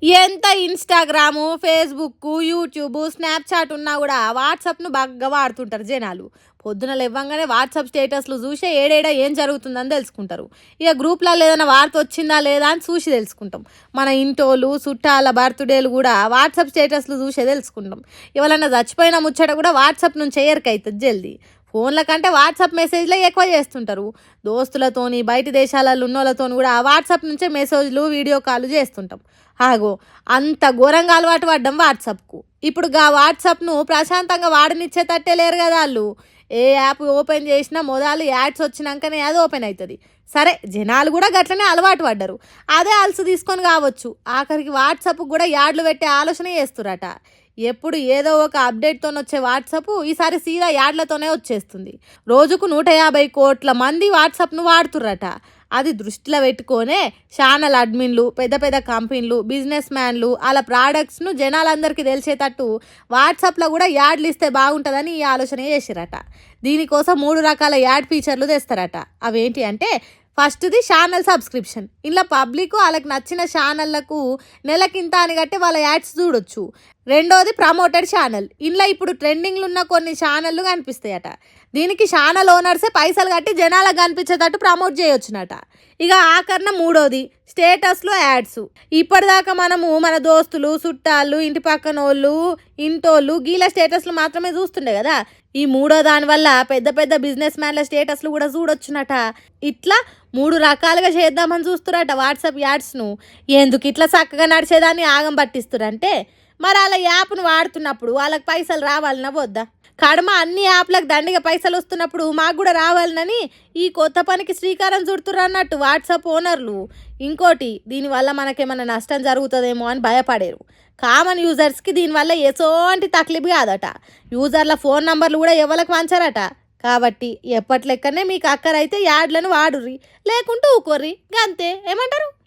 ఎంత Instagram, Facebook, YouTube, Snapchat ఉన్నా గూడా వాట్సాప్‌ను బాగా వాడుతుంటారు జనాలు. పొద్దున లెవ్వంగానే వాట్సాప్ స్టేటస్‌లు జూసే ఏడేడ ఏం జరుగుతుందని దెలుసుకుంటారు. ఇగ గ్రూప్‌లలో ఏదైనా వార్త వచ్చిందా లేదా అని చూసి దెలుసుకుంటాం. మన ఇంటోళ్ళు, చుట్టాల బర్త్‌డేలు గూడా వాట్సాప్ స్టేటస్‌లు జూసే దెలుసుకుంటాం. ఎవలన్నా చచ్చిపోయిన ముచ్చట గూడా వాట్సాప్ నుంచి ఎరికైతది జల్ది. ఫోన్ల కంటే వాట్సాప్ మెసేజ్‌లే ఎక్కువ చేస్తుంటారు. దోస్తులతోని, బయటి దేశాలలో ఉన్నోళ్ళతోని గూడా వాట్సాప్ నుంచే మెసేజ్‌లు, వీడియో కాల్‌లు చేస్తుంటాం. ఆగో అంత ఘోరంగా అలవాటు పడ్డం వాట్సాప్‌కు. ఇప్పుడు గా వాట్సాప్‌ను ప్రశాంతంగా వాడనిచ్చేటట్టే లేరు గదా ఆళ్ళు. ఏ యాప్ ఓపెన్ చేసినా మొదలు యాడ్స్ వచ్చినంకనే అది ఓపెన్ అయితది. సరే జనాలు గూడా గట్లనే అలవాటు పడ్డరు. అదే అలుసు తీసుకొని కావచ్చు. ఆఖరికి వాట్సాప్‌కు గూడా యాడ్లు పెట్టే ఆలోచనే చేస్తుర్రట. ఎప్పుడు ఏదో ఒక అప్డేట్‌తోనొచ్చే వాట్సాప్ ఈసారి సీదా యాడ్లతోనే వచ్చేస్తుంది. రోజుకు 150 కోట్ల మంది వాట్సాప్‌ను వాడుతుర్రట. అది దృష్టిలో పెట్టుకొనే ఛానల్ అడ్మిన్‌లు, పెద్ద పెద్ద కంపెనీలు, బిజినెస్ మ్యాన్‌లు ఆళ్ళ ప్రొడక్ట్స్‌ను జనాలందరికీ తెలిసేటట్టు వాట్సాప్‌లో కూడా యాడ్లు ఇస్తే బాగుంటుందని ఈ ఆలోచన చేసిరట. దీనికోసం 3 రకాల యాడ్ ఫీచర్లు తెస్తారట. అవేంటి అంటే ఫస్ట్‌ది ఛానల్ సబ్స్క్రిప్షన్. ఇందులో పబ్లిక్ ఆళ్ళకి నచ్చిన ఛానళ్లకు నెలకింత అని కట్టి వాళ్ళ యాడ్స్ చూడొచ్చు. రెండోది ప్రమోటెడ్ ఛానల్. ఇందులో ఇప్పుడు ట్రెండింగ్‌లో ఉన్న కొన్ని ఛానళ్ళు కనిపిస్తాయట. దీనికి ఛానల్ ఓనర్సే పైసలు కట్టి జనాలకు కనిపించేటట్టు ప్రమోట్ చేయొచ్చునట. ఇక ఆఖరణ మూడోది స్టేటస్‌లో యాడ్స్. ఇప్పటిదాకా మనము మన దోస్తులు, చుట్టాలు, ఇంటి పక్కనోళ్ళు, ఇంటోళ్ళు గీల స్టేటస్‌లు మాత్రమే చూస్తుండే కదా. ఈ మూడో దాని వల్ల పెద్ద పెద్ద బిజినెస్ మ్యాన్ల స్టేటస్‌లు కూడా చూడొచ్చునట. ఇట్లా 3 రకాలుగా చేద్దామని చూస్తురట వాట్సాప్ యాడ్స్‌ను. ఎందుకు ఇట్లా చక్కగా నడిచేదాన్ని ఆగం పట్టిస్తురంటే మరి అలా యాప్‌ను వాడుతున్నప్పుడు వాళ్ళకి పైసలు రావాలన్నా వద్దా? కడమ అన్ని యాప్లకు దండిగా పైసలు వస్తున్నప్పుడు మాకు కూడా రావాలనని ఈ కొత్త పనికి శ్రీకారం చుడుతుర్రు అన్నట్టు వాట్సాప్ ఓనర్లు. ఇంకోటి దీనివల్ల మనకేమైనా నష్టం జరుగుతుందేమో అని భయపడేరు. కామన్ యూజర్స్కి దీనివల్ల ఎసోంటి తక్లీఫ్ కాదట. యూజర్ల ఫోన్ నంబర్లు కూడా ఎవరికి వంచరట. కాబట్టి ఎప్పటి లెక్కనే మీకు అక్కరైతే యాడ్లను వాడుర్రి, లేకుంటూ ఊకోర్రి. గంతే. ఏమంటారు?